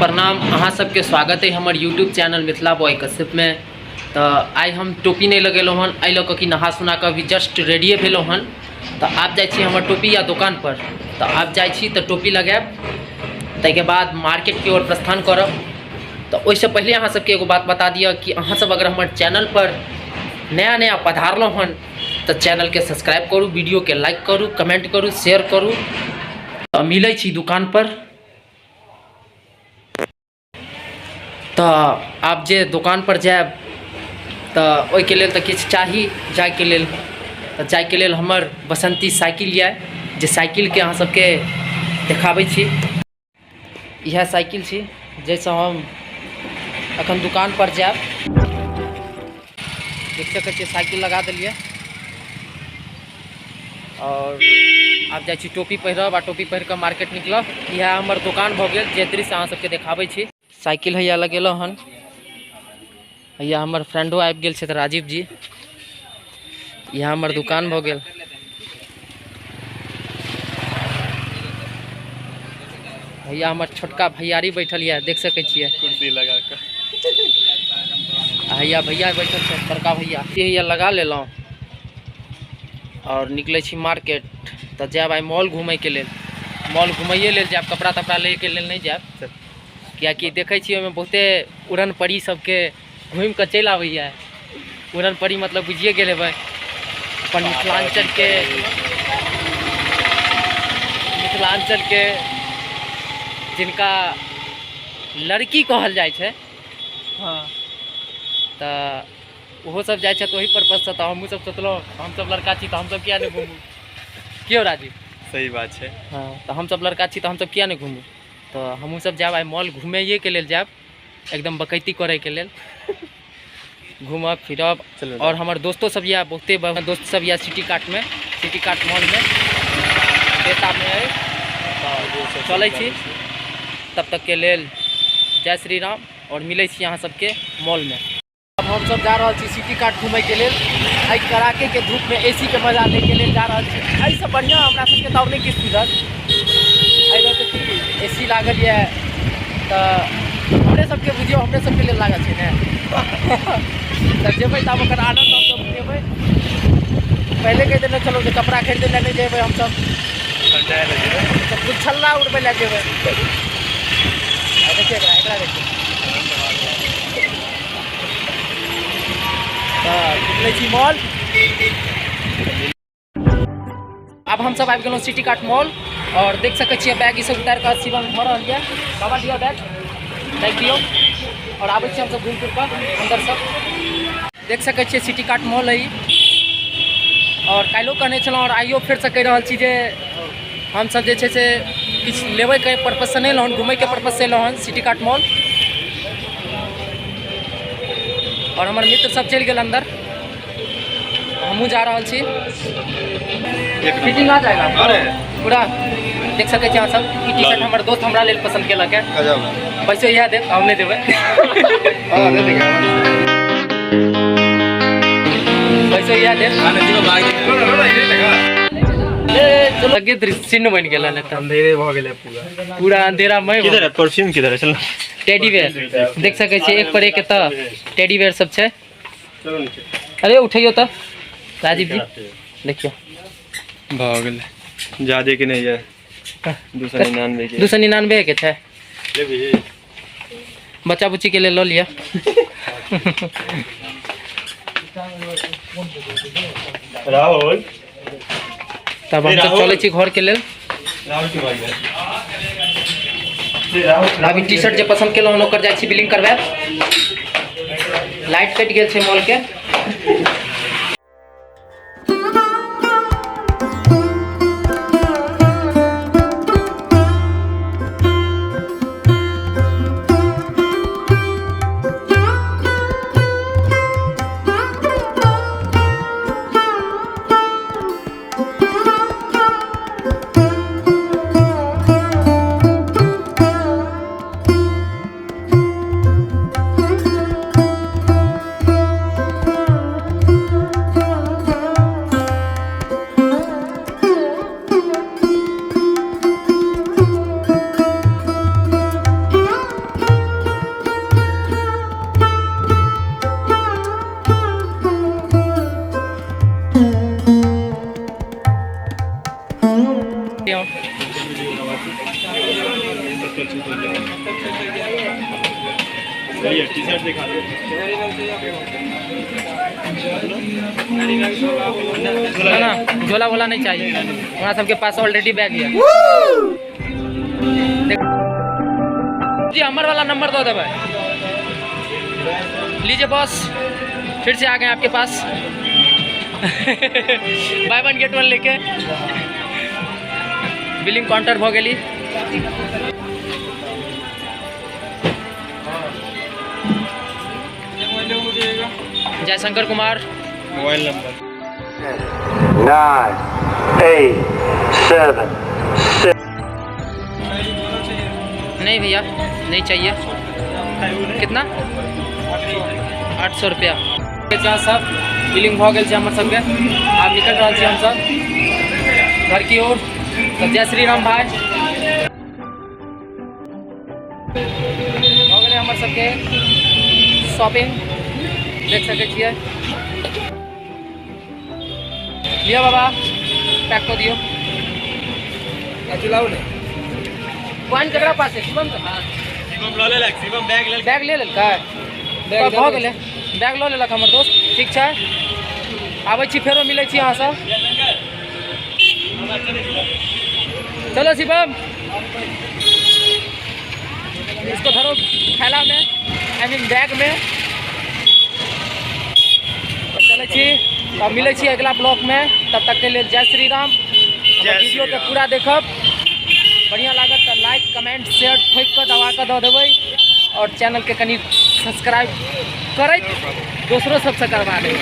प्रणाम। अहाँ सबके स्वागत है हमार YouTube channel Mithila boy Kashyap में। तो आई हम टोपी नहीं लगेलहुँ हन, एहि लऽ कि नहा सुना के अभी जस्ट रेडिए भेलहुँ हन। तो आप जाइ छी हमर टोपी या दुकान पर, तो आप जाइ छी तो टोपी लगाएब, ताहिके बाद मार्केट की ओर प्रस्थान करब। तो ओहिसँ पहले अहाँ सबके एगो बात बता दिया कि अहाँ सब अगर हमारे चैनल पर नया नया पधारलहुँ हन तो चैनल के सब्सक्राइब करूँ, वीडियो के लाइक करूँ, कमेंट करूँ, शेयर करूँ। तो मिलै छी दुकान पर। तो आप जे दुकान पर जाएब तो ओहिके लेल तो किछु चाही जायके लेल। तो जायके लेल हमर बसंती साइकिल ये, जे साइकिल के अहाँ सबके देखाबै छी। यह साइकिल छी जैसे हम अखन दुकान पर जाएब। देख सकै छियै साइकिल लगा देलिए और आप जाइ छी टोपी पहिरब आ टोपी पहिर के मार्केट निकलब। यह हमर दुकान भऽ गेल, जे दृश्य अहाँ सबके देखाबै छी। साइकिल हैया लगेलहुँ हन, हैया हमर फ्रेंडो आबि गेल छथि, राजीव जी। यह हमर दुकान भऽ गेल। भैया हमर छोटका भैयारी बैठल यऽ, देख सकै छियै कुर्सी लगा के। हैया भैया बैठल छै, बड़का भैया। हैया लगा लेलहुँ और निकलै छी मार्केट। तऽ जायब आइ मॉल घूमयके लेल, मॉल घूमैये लेल जायब, कपड़ा तपड़ा लैके लेल नहीं जायब। कियाकि देखै छी ओहिमे बहुते उड़न परी सबके घूमि कऽ चलि आबैए। उड़न परी मतलब बुझिए गेल हेबै अपन मिथिलांचल के जिनका लड़की कहल जाइ छै। हाँ, तो ओहो सब जाइ छै वही पर्पज से। तो हमहूँ सब सोचलहुँ हमसब लड़का छी तो हमसब किया नहीं घूमू, क्यों राजीव? सही बात है। हाँ, तो हम सब लड़का छी तो हम सब किया नहीं घूमू। तो हमहूँ सब जाएब आइ मॉल घूमैये के लेल जाएब, एकदम बकैती करे के लेल। घूमब फिरब। और हमारे दोस्तों सब या बहुते दोस्त सब या सिटी कार्ट में, सिटी कार्ट मॉल में बेता में है। तो चलै छी तब तक के लेल जय श्री राम, और मिलै छी अहाँ सबके मॉल में। अब हम सब जा रहा छी सिटी कार्ट घूमे के लेल। आई कड़ाके के धूप में एसी के मजा ले के लेल जा रहा छी। एहि से बढ़िया हमरा सबके तब नहीं किछु सुधर। एसी लागल है तो हमरे सबके बुझियो, हमरे सबके लिए लागल है ने। तो जेबै तब ओकर आनंद हम सब लेबै। पहले कह देने चलो जो कपड़ा खरीदे ला नहीं जेबै, हम सब तो कुछ छल्ला उड़बै ला जेबै। देखिए एकरा देखिए। निकलै छी मॉल। अब हम सब आबि गेलहुँ सिटी कार्ट मॉल और देख सकै छियै बैग ई सब उतारि कऽ शिवम भऽ रहल यऽ। बाबा दियौ बैग दियौ। और आबै छी हमसब घूम फिर कऽ अंदर सब। देख सकै छियै सिटी कार्ट मॉल है। और काल्हिओ कहने छलहुँ और आइयो फेर से कहि रहल छी जे हमसब जे छै से किछु लेबैके पर्पज से नहीं एलहुँ हन, घूमैके पर्पज से एलहुँ हन सिटी कार्ट मॉल। और हमारे मित्र सब चलि गेल अंदर, हमहूँ जा रहल छी। फिटिंग आ जाएगा पूरा। देख सकै छी अहाँ सब, ई टी शर्ट हमर दोस्त हमरा लेल पसंद केलक है। पैसो इएह देब, हम नहीं देबै। पैसो इएह देब। चलो लगे दृश्य बन गेल है। अंधेरे भ गेलै पूरा अंधेरा में। किधर है परफ्यूम, किधर है? चलो टेडी बेयर देख सकै छी, एक पर एक एतऽ टेडी बेयर सब छै। चलो नीचे। अरे उठैयो तो राजीव जी, देखियो भ गेलै ज्यादा के नहीं है। 299 के 299 के छै। बच्चा बुच्ची के लिए लो लिया। राहुल तब हम सब चले छी घर के लेल। राहुल की बात है। अभी टी शर्ट जे पसंद केलहुँ हन ओकर जाइ छी बिलिंग करबै। लाइट कटि गेल छै मॉल के। टी-शर्ट दिखा दो। ना ना झोला वोला नहीं चाहिए, हमारा सबके पास ऑलरेडी बैग है। जी हमारे वाला नंबर दो दे भाई, लीजिए बॉस, फिर से आ गए आपके पास बाय वन गेट वन लेके। बिलिंग काउंटर भ गेली। Jaishankar Kumar mobile number 9, 8, 7, 6. नहीं भैया नहीं चाहिए। कितना? 800 रुपया। जहाँ सब बिलिंग भ गेल छै हमर सबके, आब निकल रहा छी हम सब घर की ओर। तो जय श्री राम भाई। भ गेलै हमर सबके शॉपिंग, देख सकै छियै। लिया बाबा पैक कर दियो। चलाओ ने पानी ककरा पास है? शिवम के पास। शिवम लऽ लेलक, शिवम बैग लेलक। बैग ले लेलकै, बैग भ गेलै, बैग लऽ लेलक हमर दोस्त। ठीक छै, आबै छी फेरो मिलै छी अहाँ सब। चलो शिवम, इसको धरो थैला में, आई मीन बैग में। तो चलै छी, तब मिलै छी अगला ब्लॉक में। तब तक के लिए जय श्री राम। हमर वीडियो के पूरा देखब, बढ़िया लागत तो लाइक कमेंट शेयर ठोक के दबा के दऽ देबै, और चैनल के कनी सब्सक्राइब करैत दोसरो सबसे करवा देबै।